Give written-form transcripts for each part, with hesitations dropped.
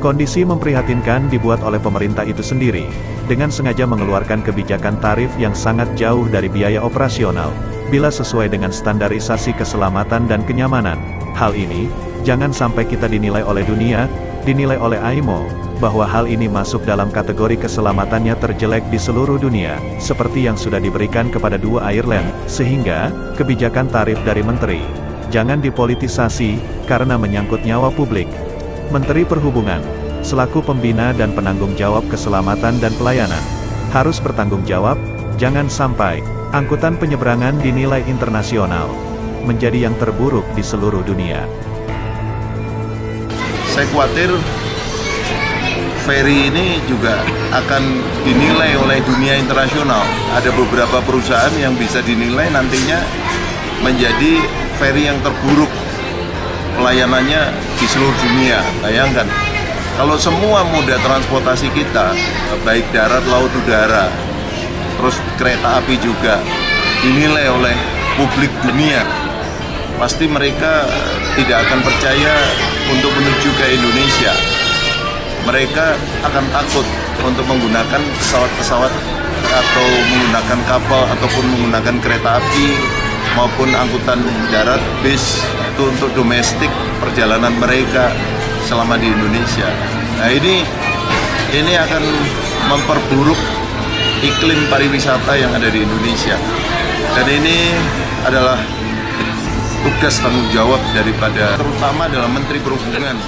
Kondisi memprihatinkan dibuat oleh pemerintah itu sendiri, dengan sengaja mengeluarkan kebijakan tarif yang sangat jauh dari biaya operasional, bila sesuai dengan standarisasi keselamatan dan kenyamanan. Hal ini, jangan sampai kita dinilai oleh dunia, dinilai oleh IMO, bahwa hal ini masuk dalam kategori keselamatannya terjelek di seluruh dunia, seperti yang sudah diberikan kepada dua airline, sehingga, kebijakan tarif dari Menteri, jangan dipolitisasi, karena menyangkut nyawa publik. Menteri Perhubungan, selaku pembina dan penanggung jawab keselamatan dan pelayanan, harus bertanggung jawab, jangan sampai, angkutan penyeberangan dinilai internasional, menjadi yang terburuk di seluruh dunia. Saya khawatir, ferry ini juga akan dinilai oleh dunia internasional. Ada beberapa perusahaan yang bisa dinilai nantinya menjadi ferry yang terburuk pelayanannya di seluruh dunia. Bayangkan, kalau semua moda transportasi kita, baik darat, laut, udara, terus kereta api juga, dinilai oleh publik dunia, pasti mereka tidak akan percaya untuk menuju ke Indonesia. Mereka akan takut untuk menggunakan pesawat-pesawat atau menggunakan kapal ataupun menggunakan kereta api maupun angkutan darat, bis, itu untuk domestik perjalanan mereka selama di Indonesia. Nah, ini akan memperburuk iklim pariwisata yang ada di Indonesia. Dan ini adalah tugas tanggung jawab daripada terutama adalah Menteri Perhubungan.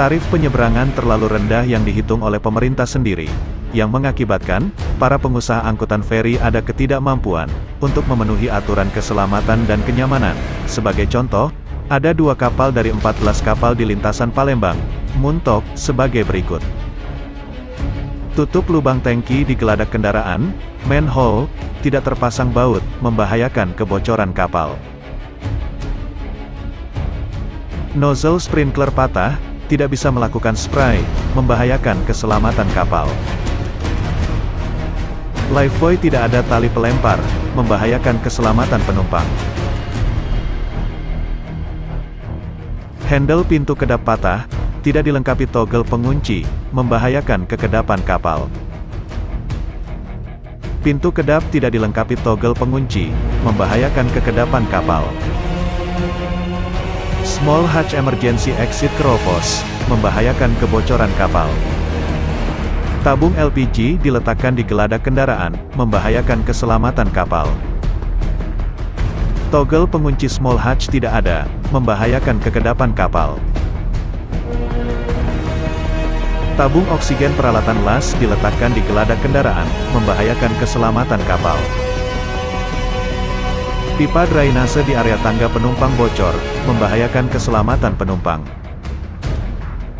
Tarif penyeberangan terlalu rendah yang dihitung oleh pemerintah sendiri, yang mengakibatkan, para pengusaha angkutan feri ada ketidakmampuan, untuk memenuhi aturan keselamatan dan kenyamanan. Sebagai contoh, ada 2 kapal dari 14 kapal di lintasan Palembang, Muntok, sebagai berikut. Tutup lubang tangki di geladak kendaraan, manhole, tidak terpasang baut, membahayakan kebocoran kapal. Nozzle sprinkler patah, tidak bisa melakukan spray, membahayakan keselamatan kapal. Lifebuoy tidak ada tali pelempar, membahayakan keselamatan penumpang. Handle pintu kedap patah, tidak dilengkapi togel pengunci, membahayakan kekedapan kapal. Pintu kedap tidak dilengkapi togel pengunci, membahayakan kekedapan kapal. Small hatch emergency exit keropos, membahayakan kebocoran kapal. Tabung LPG diletakkan di geladak kendaraan, membahayakan keselamatan kapal. Togel pengunci small hatch tidak ada, membahayakan kekedapan kapal. Tabung oksigen peralatan las diletakkan di geladak kendaraan, membahayakan keselamatan kapal. Pipa drainase di area tangga penumpang bocor, membahayakan keselamatan penumpang.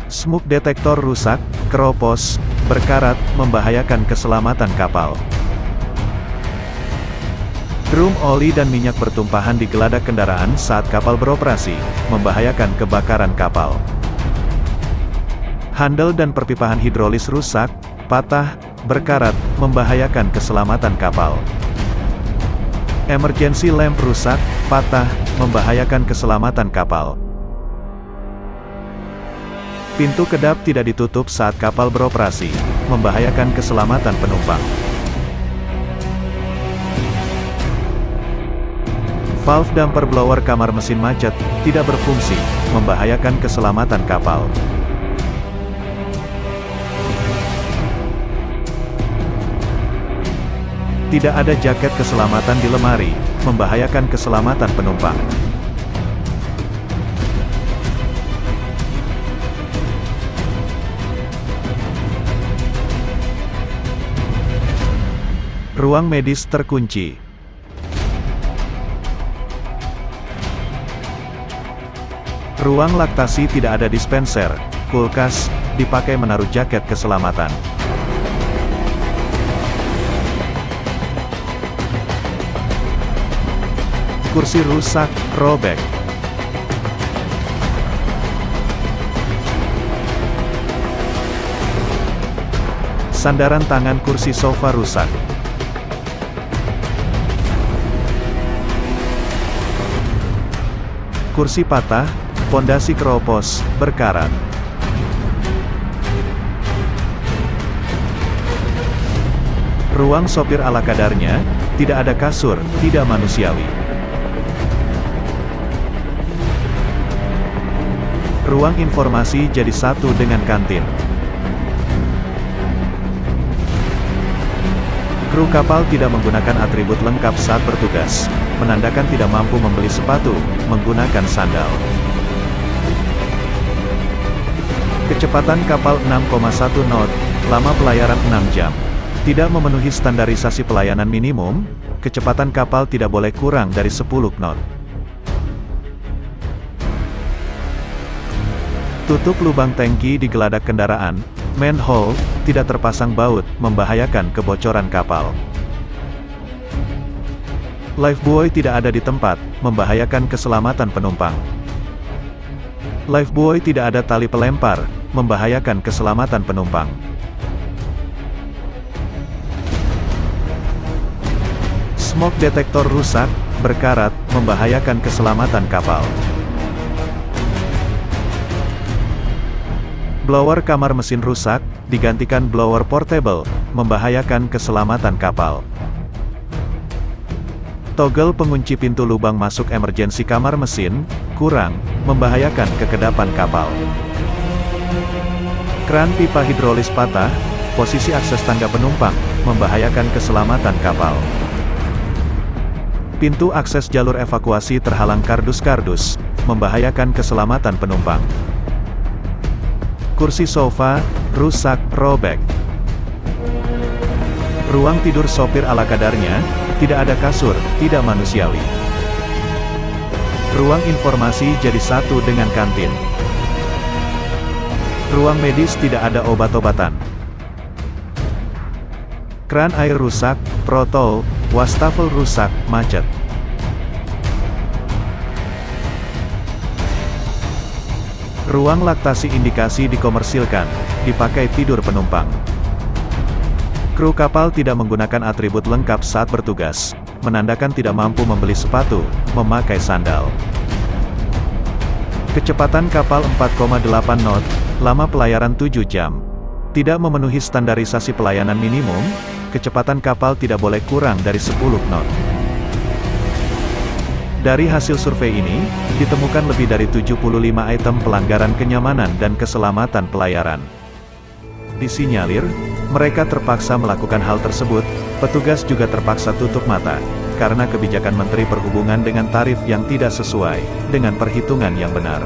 Smoke detektor rusak, keropos, berkarat, membahayakan keselamatan kapal. Drum oli dan minyak bertumpahan di geladak kendaraan saat kapal beroperasi, membahayakan kebakaran kapal. Handle dan perpipahan hidrolis rusak, patah, berkarat, membahayakan keselamatan kapal. Emergency lamp rusak, patah, membahayakan keselamatan kapal. Pintu kedap tidak ditutup saat kapal beroperasi, membahayakan keselamatan penumpang. Valve damper blower kamar mesin macet, tidak berfungsi, membahayakan keselamatan kapal. Tidak ada jaket keselamatan di lemari, membahayakan keselamatan penumpang. Ruang medis terkunci. Ruang laktasi tidak ada dispenser, kulkas, dipakai menaruh jaket keselamatan. Kursi rusak, robek. Sandaran tangan kursi sofa rusak. Kursi patah, Pondasi keropos, berkarat. Ruang sopir ala kadarnya, tidak ada kasur, tidak manusiawi. Ruang informasi jadi satu dengan kantin. Kru kapal tidak menggunakan atribut lengkap saat bertugas, menandakan tidak mampu membeli sepatu, menggunakan sandal. Kecepatan kapal 6,1 knot, lama pelayaran 6 jam. Tidak memenuhi standarisasi pelayanan minimum, kecepatan kapal tidak boleh kurang dari 10 knot. Tutup lubang tangki di geladak kendaraan, manhole, tidak terpasang baut, membahayakan kebocoran kapal. Lifebuoy tidak ada di tempat, membahayakan keselamatan penumpang. Lifebuoy tidak ada tali pelempar, membahayakan keselamatan penumpang. Smoke detector rusak, berkarat, membahayakan keselamatan kapal. Blower kamar mesin rusak, digantikan blower portable, membahayakan keselamatan kapal. Togel pengunci pintu lubang masuk emergensi kamar mesin, kurang, membahayakan kekedapan kapal. Kran pipa hidrolis patah, posisi akses tangga penumpang, membahayakan keselamatan kapal. Pintu akses jalur evakuasi terhalang kardus-kardus, membahayakan keselamatan penumpang. Kursi sofa, rusak, robek. Ruang tidur sopir ala kadarnya, tidak ada kasur, tidak manusiawi. Ruang informasi jadi satu dengan kantin. Ruang medis tidak ada obat-obatan. Kran air rusak, protol, wastafel rusak, macet. Ruang laktasi indikasi dikomersilkan, dipakai tidur penumpang. Kru kapal tidak menggunakan atribut lengkap saat bertugas, menandakan tidak mampu membeli sepatu, memakai sandal. Kecepatan kapal 4,8 knot, lama pelayaran 7 jam. Tidak memenuhi standarisasi pelayanan minimum, kecepatan kapal tidak boleh kurang dari 10 knot. Dari hasil survei ini, ditemukan lebih dari 75 item pelanggaran kenyamanan dan keselamatan pelayaran. Disinyalir, mereka terpaksa melakukan hal tersebut, petugas juga terpaksa tutup mata, karena kebijakan Menteri Perhubungan dengan tarif yang tidak sesuai dengan perhitungan yang benar.